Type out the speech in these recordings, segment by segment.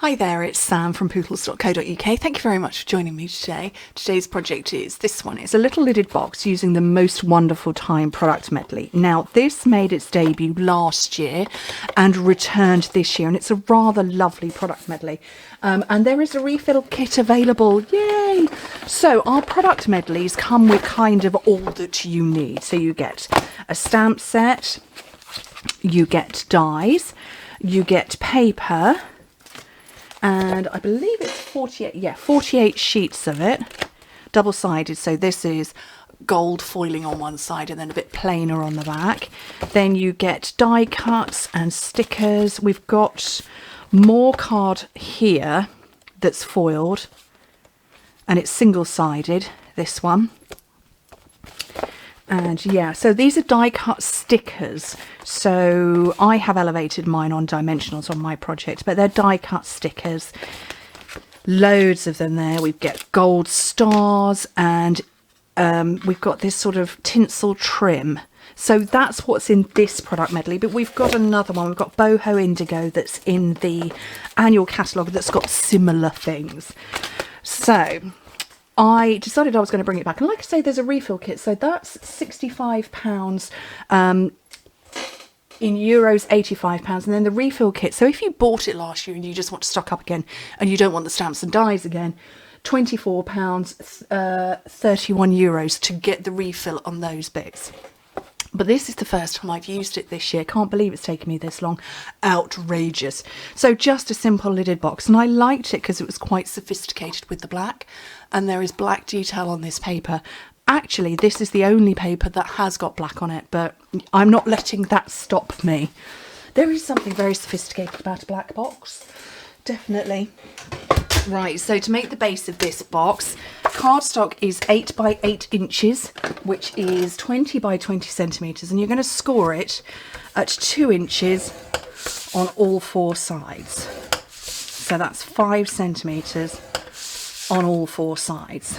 Hi there, it's Sam from Pootles.co.uk. Thank you very much for joining me today. Today's project is this one. It's a little lidded box using the Most Wonderful Time product medley. Now, this made its debut last year and returned this year, and it's a rather lovely product medley. And there is a refill kit available. Yay! So our product medleys come with kind of all that you need. So you get a stamp set, you get dies, you get paper, and I believe it's 48 sheets of it, double-sided. So this is gold foiling on one side and then a bit plainer on the back. Then you get die cuts and stickers. We've got more card here that's foiled, and it's single-sided, this one. And yeah, so these are die cut stickers. So I have elevated mine on dimensionals on my project, but they're die cut stickers. Loads of them there. We get gold stars, and we've got this sort of tinsel trim. So that's what's in this product medley. But we've got another one. We've got Boho Indigo that's in the annual catalogue that's got similar things. So I decided I was going to bring it back, and like I say, there's a refill kit, so that's £65, in euros £85, and then the refill kit. So if you bought it last year and you just want to stock up again and you don't want the stamps and dies again, £24, €31 to get the refill on those bits. But this is the first time I've used it this year. Can't believe it's taken me this long. Outrageous. So just a simple lidded box. And I liked it because it was quite sophisticated with the black. And there is black detail on this paper. Actually, this is the only paper that has got black on it. But I'm not letting that stop me. There is something very sophisticated about a black box. Definitely. Right, so to make the base of this box, cardstock is 8 by 8 inches, which is 20 by 20 centimetres, and you're going to score it at 2 inches on all four sides. So that's 5 centimetres on all four sides.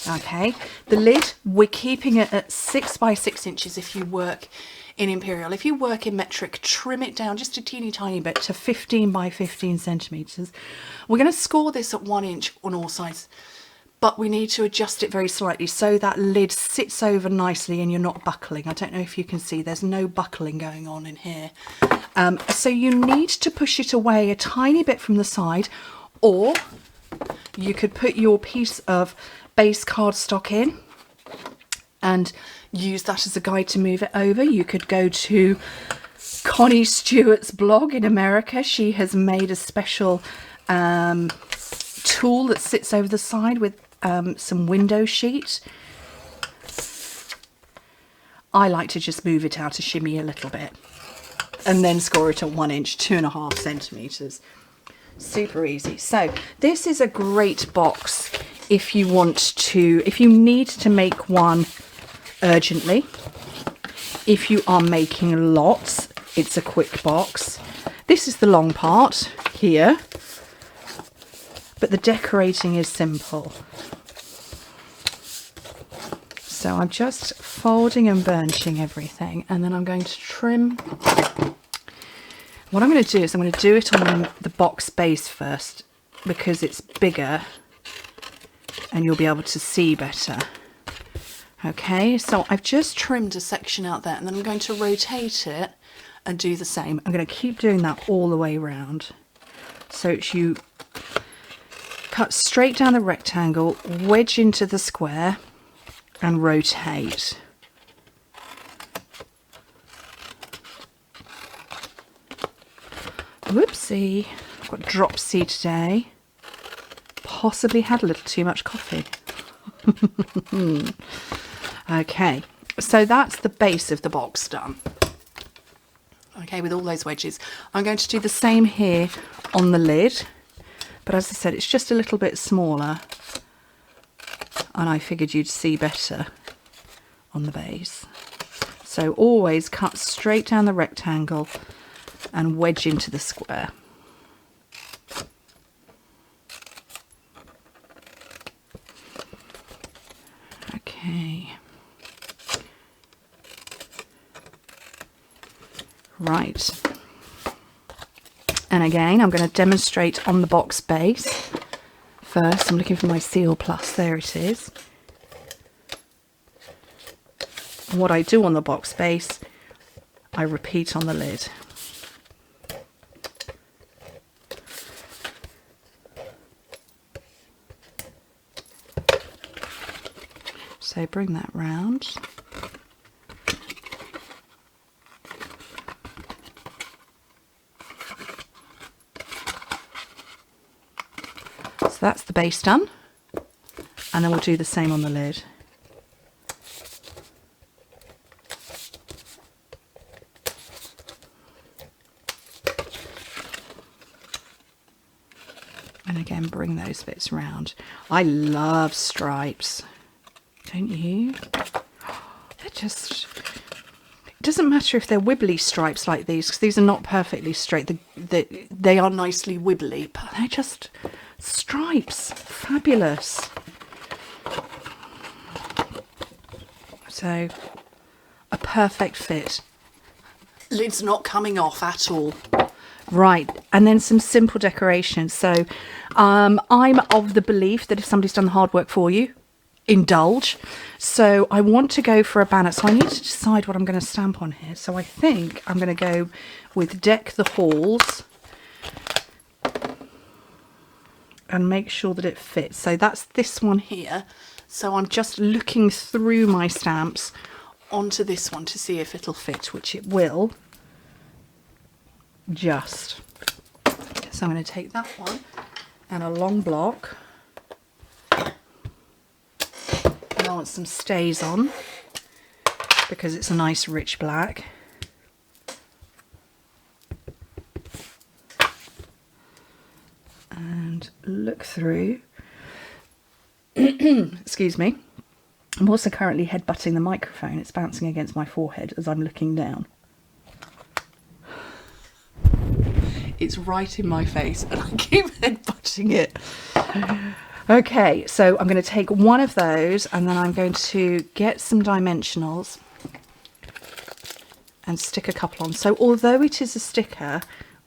Okay, the lid, we're keeping it at 6 by 6 inches if you work in imperial. If you work in metric, trim it down just a teeny tiny bit to 15 by 15 centimetres. We're going to score this at 1 inch on all sides, but we need to adjust it very slightly so that lid sits over nicely and you're not buckling. I don't know if you can see, there's no buckling going on in here. So you need to push it away a tiny bit from the side, or you could put your piece of base cardstock in and use that as a guide to move it over. You could go to Connie Stewart's blog in America. She has made a special tool that sits over the side with some window sheet. I like to just move it out to shimmy a little bit and then score it at 1 inch, 2.5 centimetres. Super easy. So this is a great box if you need to make one urgently. If you are making lots, it's a quick box. This is the long part here, but the decorating is simple. So I'm just folding and burnishing everything, and then I'm going to trim. What I'm going to do is I'm going to do it on the box base first because it's bigger and you'll be able to see better. Okay, so I've just trimmed a section out there, and then I'm going to rotate it and do the same. I'm going to keep doing that all the way around. So you cut straight down the rectangle, wedge into the square and rotate. Whoopsie, I've got dropsy today. Possibly had a little too much coffee. Okay, so that's the base of the box done. Okay, with all those wedges. I'm going to do the same here on the lid, but as I said, it's just a little bit smaller, and I figured you'd see better on the base. So always cut straight down the rectangle and wedge into the square. Okay. Right. And again, I'm going to demonstrate on the box base. First, I'm looking for my Seal Plus. There it is. And what I do on the box base, I repeat on the lid. So bring that round. So that's the base done. And then we'll do the same on the lid. And again, bring those bits round. I love stripes. Don't you? They're just... It doesn't matter if they're wibbly stripes like these, because these are not perfectly straight. They are nicely wibbly, but they're just stripes. Fabulous. So, a perfect fit. Lid's not coming off at all. Right, and then some simple decorations. So I'm of the belief that if somebody's done the hard work for you, indulge. So I want to go for a banner. So I need to decide what I'm going to stamp on here. So I think I'm going to go with Deck the Halls and make sure that it fits. So that's this one here. So I'm just looking through my stamps onto this one to see if it'll fit, which it will. Just. So I'm going to take that one and a long block. And I want some stays on because it's a nice rich black. And look through. Excuse me. I'm also currently headbutting the microphone. It's bouncing against my forehead as I'm looking down. It's right in my face and I keep headbutting it. Okay, so I'm going to take one of those and then I'm going to get some dimensionals and stick a couple on. So although it is a sticker,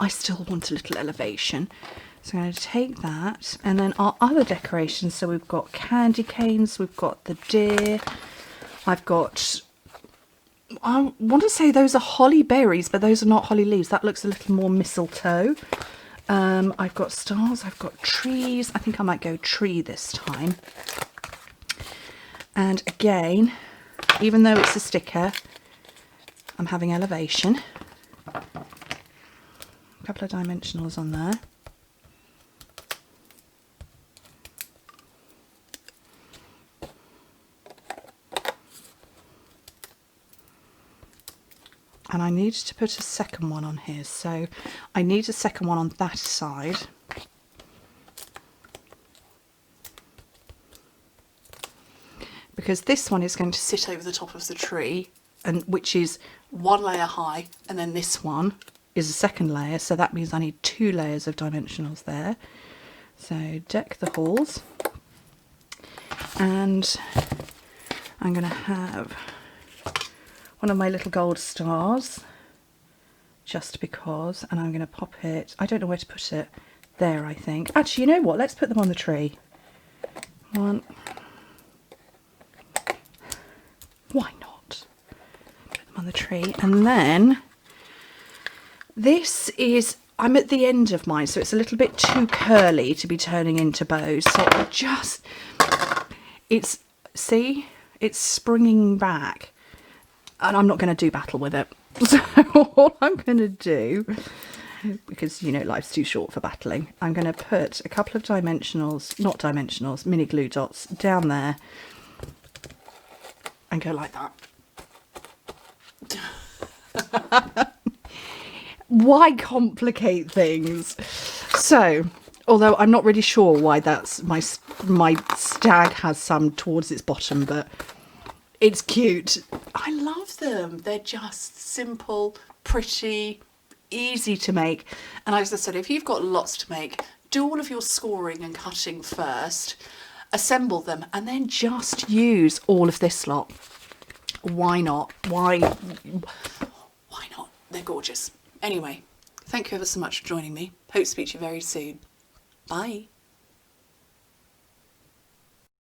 I still want a little elevation. So I'm going to take that, and then our other decorations. So we've got candy canes, we've got the deer, I've got... I want to say those are holly berries, but those are not holly leaves. That looks a little more mistletoe. I've got stars, I've got trees. I think I might go tree this time. And again, even though it's a sticker, I'm having elevation. A couple of dimensionals on there. And I need to put a second one on here, so I need a second one on that side. Because this one is going to sit over the top of the tree, and which is one layer high, and then this one is a second layer, so that means I need 2 layers of dimensionals there. So deck the halls, and I'm going to have one of my little gold stars, just because, and I'm going to pop it, I don't know where to put it, there I think. Actually, you know what, let's put them on the tree. One. Why not? Put them on the tree, and then this is, I'm at the end of mine, so it's a little bit too curly to be turning into bows, so I just, it's, see, it's springing back. And I'm not going to do battle with it. So all I'm going to do, because, you know, life's too short for battling, I'm going to put a couple of dimensionals, not dimensionals, mini glue dots down there and go like that. Why complicate things? So, although I'm not really sure why that's, my stag has some towards its bottom, but it's cute. I love them. They're just simple, pretty, easy to make. And as I said, if you've got lots to make, do all of your scoring and cutting first, assemble them, and then just use all of this lot. Why not? Why not? They're gorgeous. Anyway, Thank you ever so much for joining me. Hope to speak to you very soon. Bye.